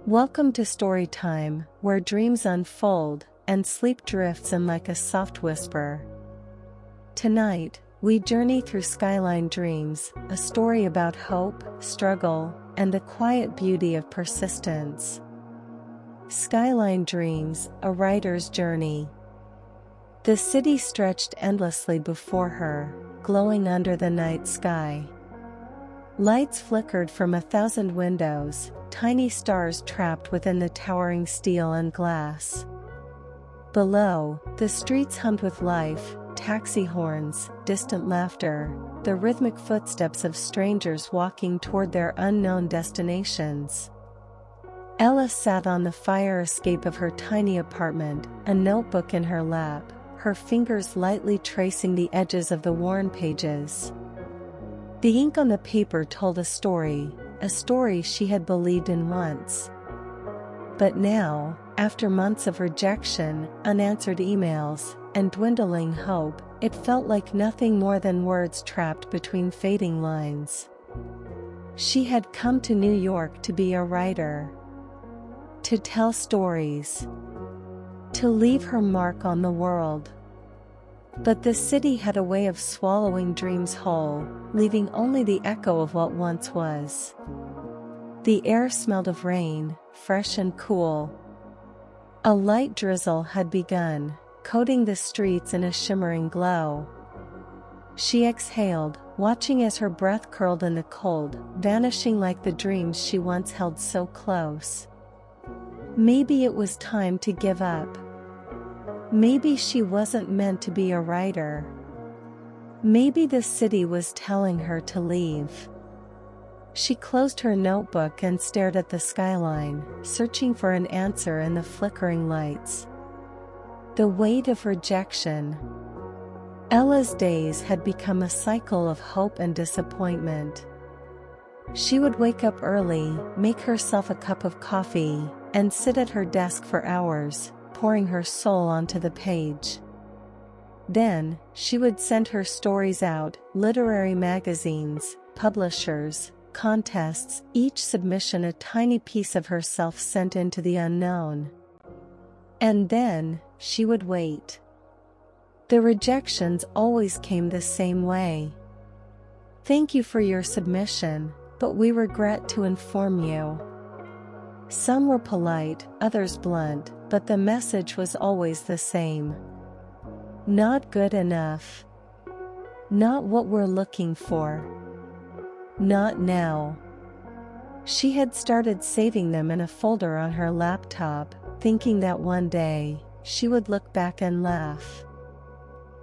Welcome to story time, where dreams unfold, and sleep drifts in like a soft whisper. Tonight, we journey through Skyline Dreams, a story about hope, struggle, and the quiet beauty of persistence. Skyline Dreams, a writer's journey. The city stretched endlessly before her, glowing under the night sky. Lights flickered from 1,000 windows, tiny stars trapped within the towering steel and glass. Below, the streets hummed with life, taxi horns, distant laughter, the rhythmic footsteps of strangers walking toward their unknown destinations. Ella sat on the fire escape of her tiny apartment, a notebook in her lap, her fingers lightly tracing the edges of the worn pages. The ink on the paper told a story she had believed in once. But now, after months of rejection, unanswered emails, and dwindling hope, it felt like nothing more than words trapped between fading lines. She had come to New York to be a writer. To tell stories. To leave her mark on the world. But the city had a way of swallowing dreams whole, leaving only the echo of what once was. The air smelled of rain, fresh and cool. A light drizzle had begun, coating the streets in a shimmering glow. She exhaled, watching as her breath curled in the cold, vanishing like the dreams she once held so close. Maybe it was time to give up. Maybe she wasn't meant to be a writer. Maybe the city was telling her to leave. She closed her notebook and stared at the skyline, searching for an answer in the flickering lights. The weight of rejection. Ella's days had become a cycle of hope and disappointment. She would wake up early, make herself a cup of coffee, and sit at her desk for hours, pouring her soul onto the page. Then, she would send her stories out, literary magazines, publishers, contests, each submission a tiny piece of herself sent into the unknown. And then, she would wait. The rejections always came the same way. "Thank you for your submission, but we regret to inform you." Some were polite, others blunt, but the message was always the same. Not good enough. Not what we're looking for. Not now. She had started saving them in a folder on her laptop, thinking that one day, she would look back and laugh.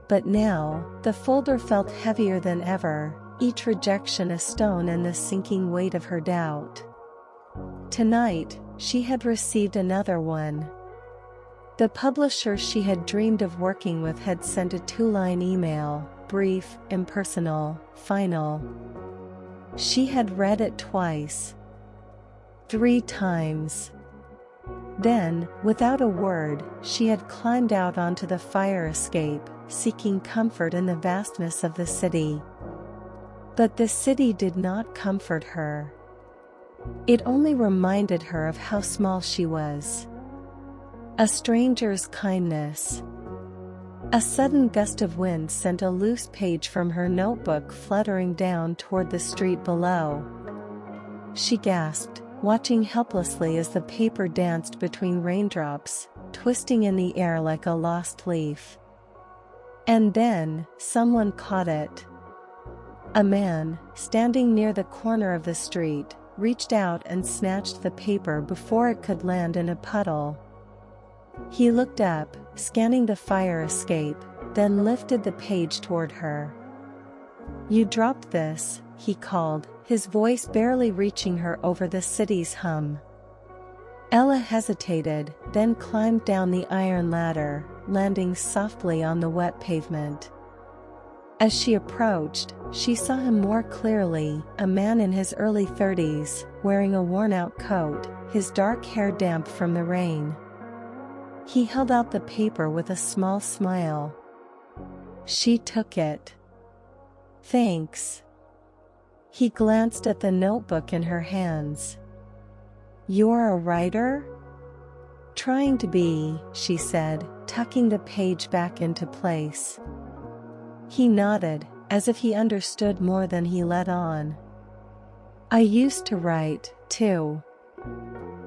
But now, the folder felt heavier than ever, each rejection a stone in the sinking weight of her doubt. Tonight, she had received another one. The publisher she had dreamed of working with had sent a 2-line email, brief, impersonal, final. She had read it twice. 3 times. Then, without a word, she had climbed out onto the fire escape, seeking comfort in the vastness of the city. But the city did not comfort her. It only reminded her of how small she was. A stranger's kindness. A sudden gust of wind sent a loose page from her notebook fluttering down toward the street below. She gasped, watching helplessly as the paper danced between raindrops, twisting in the air like a lost leaf. And then, someone caught it. A man, standing near the corner of the street, reached out and snatched the paper before it could land in a puddle. He looked up, scanning the fire escape, then lifted the page toward her. "You dropped this," he called, his voice barely reaching her over the city's hum. Ella hesitated, then climbed down the iron ladder, landing softly on the wet pavement. As she approached, she saw him more clearly, a man in his early 30s, wearing a worn-out coat, his dark hair damp from the rain. He held out the paper with a small smile. She took it. "Thanks." He glanced at the notebook in her hands. "You're a writer?" "Trying to be," she said, tucking the page back into place. He nodded, as if he understood more than he let on. "I used to write, too.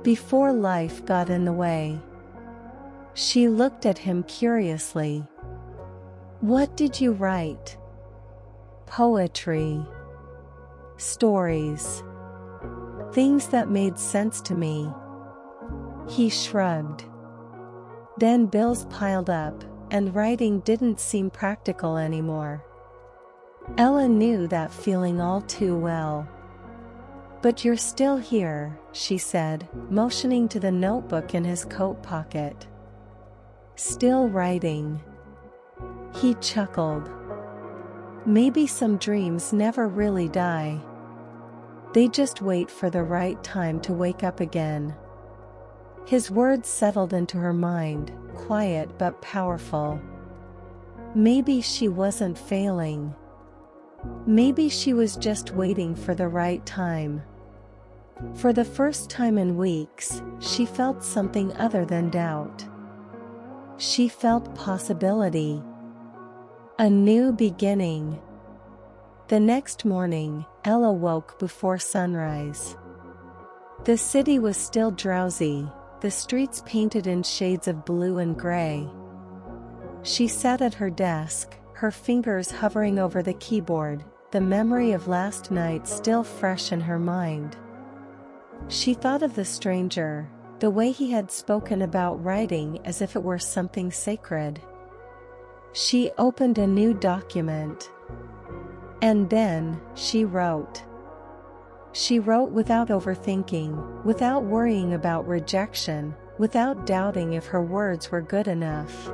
Before life got in the way." She looked at him curiously. "What did you write?" "Poetry. Stories. Things that made sense to me." He shrugged. Then bills piled up, and writing didn't seem practical anymore. Ella knew that feeling all too well. "But you're still here," she said, motioning to the notebook in his coat pocket. "Still writing." He chuckled. "Maybe some dreams never really die. They just wait for the right time to wake up again." His words settled into her mind, quiet but powerful. Maybe she wasn't failing. Maybe she was just waiting for the right time. For the first time in weeks, she felt something other than doubt. She felt possibility. A new beginning. The next morning, Ella woke before sunrise. The city was still drowsy, the streets painted in shades of blue and gray. She sat at her desk, her fingers hovering over the keyboard, the memory of last night still fresh in her mind. She thought of the stranger, the way he had spoken about writing as if it were something sacred. She opened a new document. And then, she wrote. She wrote without overthinking, without worrying about rejection, without doubting if her words were good enough.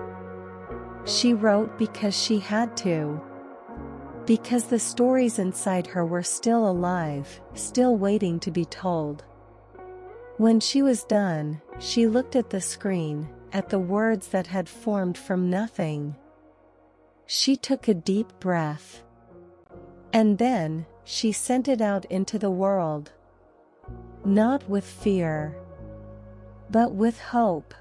She wrote because she had to. Because the stories inside her were still alive, still waiting to be told. When she was done, she looked at the screen, at the words that had formed from nothing. She took a deep breath. And then, she sent it out into the world. Not with fear, but with hope.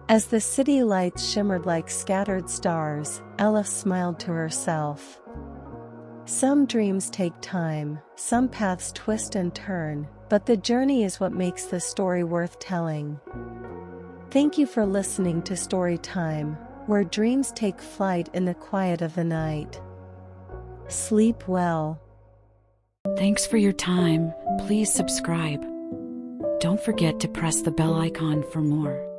As the city lights shimmered like scattered stars, Ella smiled to herself. Some dreams take time, some paths twist and turn, but the journey is what makes the story worth telling. Thank you for listening to Story Time, where dreams take flight in the quiet of the night. Sleep well. Thanks for your time. Please subscribe. Don't forget to press the bell icon for more.